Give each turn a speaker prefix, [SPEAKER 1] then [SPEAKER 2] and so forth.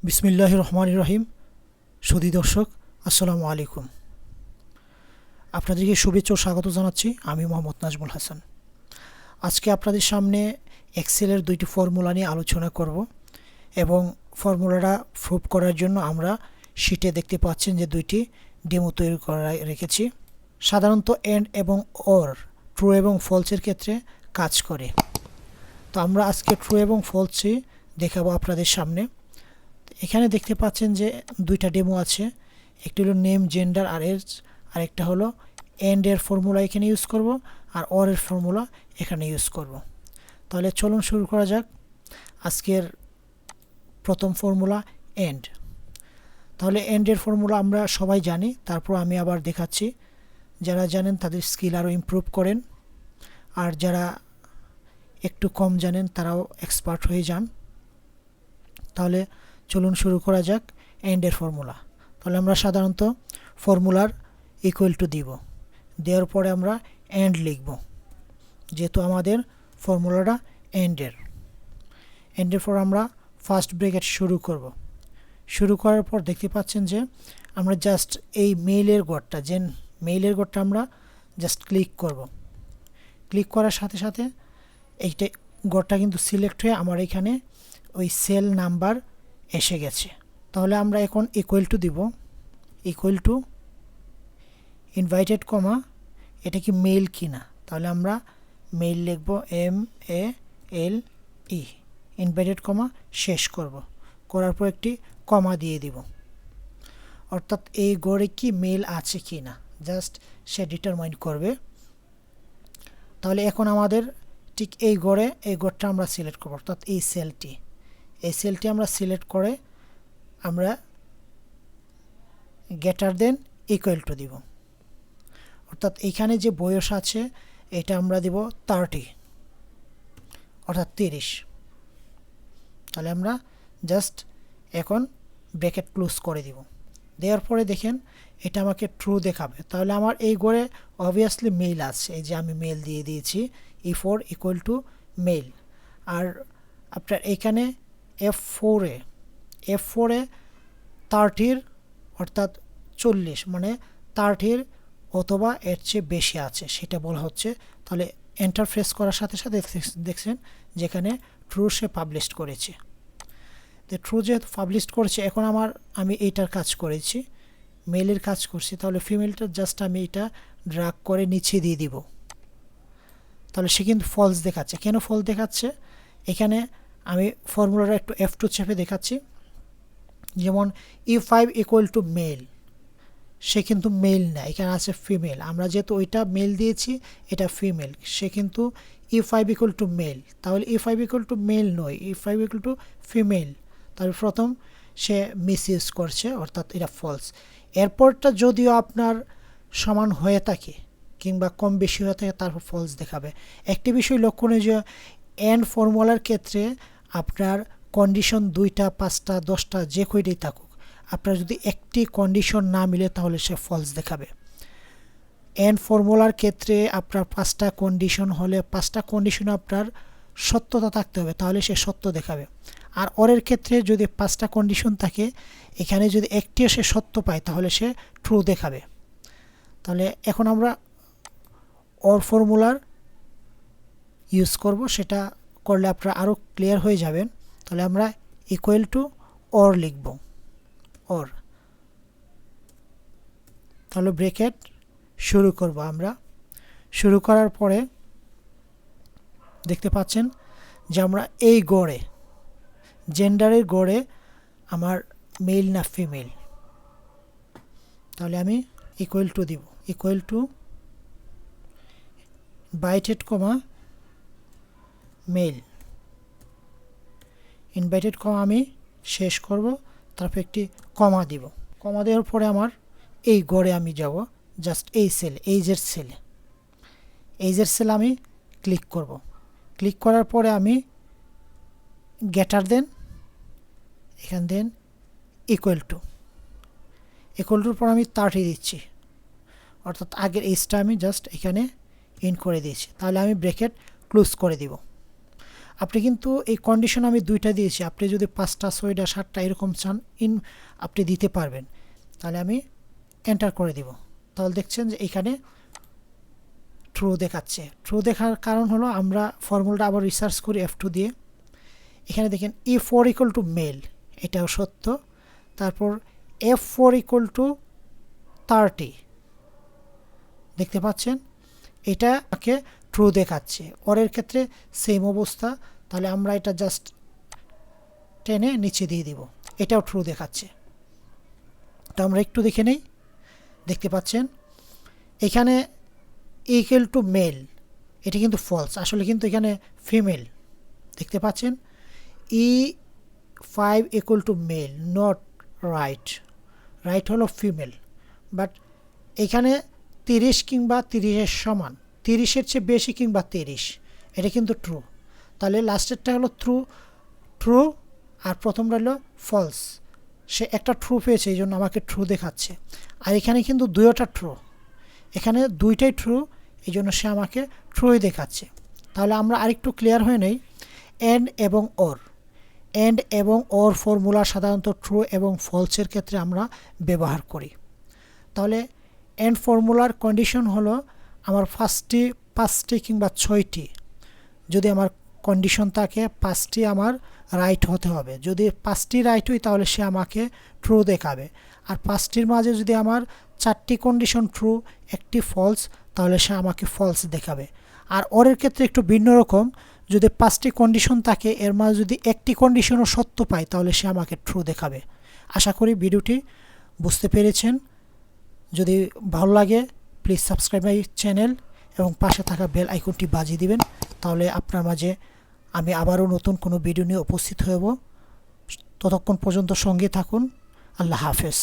[SPEAKER 1] বিসমিল্লাহির রহমানির রহিম। সুধী দর্শক, আসসালামু আলাইকুম। আপনাদেরকে শুভেচ্ছা ও স্বাগত জানাচ্ছি। আমি মোহাম্মদ নাজমুল হাসান। আজকে আপনাদের সামনে এক্সেলের দুইটি ফর্মুলা নিয়ে আলোচনা করব এবং ফর্মুলাটা প্রুভ করার জন্য আমরা শিটে দেখতে পাচ্ছেন যে দুইটি ডেমো তৈরি করা রেখেছি। সাধারণত এন্ড এবং অর, ট্রু এবং ফলসের ক্ষেত্রে কাজ করে। তো আমরা আজকে ট্রু এবং ফলসই দেখাবো আপনাদের সামনে। এখানে দেখতে পাচ্ছেন যে দুইটা ডেমো আছে, একটি হলো নেম, জেন্ডার আর এজ, আর একটা হলো এন্ড এর ফর্মুলা এখানে ইউজ করব আর অর এর ফর্মুলা এখানে ইউজ করব। তাহলে চলুন শুরু করা যাক। আজকের প্রথম ফর্মুলা এন্ড। তাহলে এন্ড এর ফর্মুলা আমরা সবাই জানি, তারপর আমি আবার দেখাচ্ছি। যারা জানেন তাদের স্কিল আরও ইমপ্রুভ করেন, আর যারা একটু কম জানেন তারাও এক্সপার্ট হয়ে যান। তাহলে চলুন শুরু করা যাক এন্ড এর ফর্মুলা। তাহলে আমরা সাধারণত ফর্মুলার ইকুয়াল টু দিব, দেওয়ার পরে আমরা এন্ড লিখব, যেহেতু আমাদের ফর্মুলাটা এন্ডের পর আমরা ফার্স্ট ব্র্যাকেট শুরু করব। শুরু করার পর দেখতে পাচ্ছেন যে আমরা জাস্ট এই মেইলের ঘরটা আমরা জাস্ট ক্লিক করব। ক্লিক করার সাথে সাথে এইটা ঘরটা কিন্তু সিলেক্ট হয়ে আমার এখানে ওই সেল নাম্বার এসে গেছে। তাহলে আমরা এখন ইকুয়াল টু দিব, ইকুয়াল টু ইনভাইটেড কমা, এটা কি মেইল কিনা, তাহলে আমরা মেইল লিখব MEL ইনভাইটেড কমা শেষ করব, করার পর একটি কমা দিয়ে দিব, অর্থাৎ এই ঘরে কি মেইল আছে কি না জাস্ট সে ডিটারমাইন করবে। তাহলে এখন আমাদের ঠিক এই ঘরটা আমরা সিলেক্ট করব, অর্থাৎ এই সেলটি আমরা সিলেক্ট করে আমরা গ্রেটার দেন ইকুয়াল টু দিব, অর্থাৎ এখানে যে বয়স আছে এটা আমরা দিব 30, অর্থাৎ 30। তাহলে আমরা জাস্ট এখন ব্র্যাকেট ক্লোজ করে দিব। দেওয়ার পরে দেখেন এটা আমাকে ট্রু দেখাবে। তাহলে আমার এই ঘরে অবভিয়াসলি মেইল আছে, এই যে আমি মেইল দিয়ে দিয়েছি E4 ইকুয়াল টু মেইল। আর আপনার এখানে F4 30 অর্থাৎ 40, মানে 30 অথবা এর চেয়ে বেশি আছে সেটা বলা হচ্ছে। তাহলে এন্টার প্রেস করার সাথে সাথে দেখছেন যেখানে ট্রু সে পাবলিশ করেছে। তো ট্রু যেহেতু পাবলিশ করেছে, এখন আমি এইটার কাজ করেছি, মেলের কাজ করছি। তাহলে ফিমেলটা জাস্ট আমি এটা ড্র্যাগ করে নিচে দিয়ে দিব। তাহলে সে কিন্তু ফলস দেখাচ্ছে। কেন ফলস দেখাচ্ছে? এখানে আমি ফর্মুলাটা একটু F2 চেপে দেখাচ্ছি। যেমন E5 ইকুয়াল টু মেল, সে কিন্তু মেল না, এখানে আছে ফিমেল। আমরা যেহেতু ওইটা মেল দিয়েছি, এটা ফিমেল, সে কিন্তু E5 ইকুয়াল টু মেল। তাহলে E5 ইকুয়াল টু মেল নয়, E5 ইকুয়াল টু ফিমেল। তাহলে প্রথম সে মিসইউজ করছে, অর্থাৎ এটা ফলস। এরপরটা যদিও আপনার সমান হয়ে থাকে কিংবা কম বেশি হয়ে থাকে, তারপর ফলস দেখাবে। একটি বিষয় লক্ষণীয় যে এন্ড ফর্মুলার ক্ষেত্রে আপনার কন্ডিশন 2টা 5টা 10টা যে কয়টাই থাকুক, আপনার যদি একটি কন্ডিশন না মিলে তাহলে সে ফলস দেখাবে। এন্ড ফর্মুলার ক্ষেত্রে আপনার 5টা কন্ডিশন হলে 5টা কন্ডিশনে আপনার সত্যতা থাকতে হবে, তাহলে সে সত্য দেখাবে। আর অরের ক্ষেত্রে যদি 5টা কন্ডিশন থাকে, এখানে যদি একটিও সে সত্য পায় তাহলে সে ট্রু দেখাবে। তাহলে এখন আমরা অর ফর্মুলার ইউজ করব, সেটা করলে আপনারা আরও ক্লিয়ার হয়ে যাবেন। তাহলে আমরা ইকুয়াল টু অর লিখব, অর। তাহলে ব্র্যাকেট শুরু করব। আমরা শুরু করার পরে দেখতে পাচ্ছেন যে আমরা এই গড়ে জেন্ডারের গড়ে আমার মেল না ফিমেল। তাহলে আমি ইকুয়াল টু দিব, equal to invited comma male, invited comma আমি শেষ করব, তারপর একটি কমা দিব। কমা দেওয়ার পরে আমার এই ঘরে আমি যাব, জাস্ট এই এইজের সেল আমি ক্লিক করব। ক্লিক করার পরে আমি গ্রেটার দেন, এখান দেন ইকুয়াল টুর পর আমি 30 দিচ্ছি, অর্থাৎ আগের এইজটা আমি জাস্ট এখানে ইন করে দিয়েছি। তাহলে আমি ব্র্যাকেট ক্লোজ করে দিব। আপনি কিন্তু এই কন্ডিশন আমি দুইটা দিয়েছি, আপনি যদি 5টা 6টা 7টা এরকম চান আপনি দিতে পারবেন। তাহলে আমি এন্টার করে দিব। তাহলে দেখছেন যে এখানে ট্রু দেখাচ্ছে। ট্রু দেখার কারণ হলো আমরা ফর্মুলাটা আবার রিসার্চ করি F2 দিয়ে। এখানে দেখেন E4 ইকুয়াল টু মেল, এটাও সত্য। তারপর F4 ইকুয়াল টু 30, দেখতে পাচ্ছেন এটা আমাকে ট্রু দেখাচ্ছে। ওরের ক্ষেত্রে সেম অবস্থা। তাহলে আমরা এটা জাস্ট টেনে নিচে দিয়ে দিব, এটাও ট্রু দেখাচ্ছে। তো আমরা একটু দেখে নেই। দেখতে পাচ্ছেন এখানে ইকুয়াল টু মেল, এটা কিন্তু ফলস, আসলে কিন্তু এখানে ফিমেল। দেখতে পাচ্ছেন E5 equal to mail, not right, right হলো ফিমেল। বাট এখানে 30 কিংবা 30-এর সমান, 30-এর চেয়ে বেশি কিংবা 30, এটা কিন্তু ট্রু। তাহলে লাস্টেরটা হলো ট্রু আর প্রথমটা হলো ফলস। সে একটা ট্রু পেয়েছে, এই জন্য আমাকে ট্রু দেখাচ্ছে। আর এখানে কিন্তু দুইটা ট্রু, এখানে দুইটাই ট্রু, এই জন্য সে আমাকে ট্রুই দেখাচ্ছে। তাহলে আমরা আরেকটু ক্লিয়ার হয়ে নেই। এন্ড এবং ওর, এন্ড এবং ওর ফর্মুলা সাধারণত ট্রু এবং ফলসের ক্ষেত্রে আমরা ব্যবহার করি। তাহলে এন্ড ফর্মুলার কন্ডিশন হলো আমার 5টি কিংবা 6টি, যদি আমার কন্ডিশন থাকে 5টি আমার রাইট হতে হবে। যদি 5টি রাইট হয় তাহলে সে আমাকে ট্রু দেখাবে। আর 5টির মাঝে যদি আমার 4টি কন্ডিশন ট্রু, একটি ফলস, তাহলে সে আমাকে ফলস দেখাবে। আর ওরের ক্ষেত্রে একটু ভিন্ন রকম, যদি 5টি কন্ডিশন থাকে এর মাঝে যদি একটি কন্ডিশনও সত্য পায় তাহলে সে আমাকে ট্রু দেখাবে। আশা করি ভিডিওটি বুঝতে পেরেছেন। যদি ভালো লাগে প্লিজ সাবস্ক্রাইব মাই চ্যানেল এবং পাশে থাকা বেল আইকনটি বাজিয়ে দিবেন। তাহলে আপনার মাঝে আমি আবারও নতুন কোনো ভিডিও নিয়ে উপস্থিত হব। ততক্ষণ পর্যন্ত সঙ্গে থাকুন। আল্লাহ হাফেজ।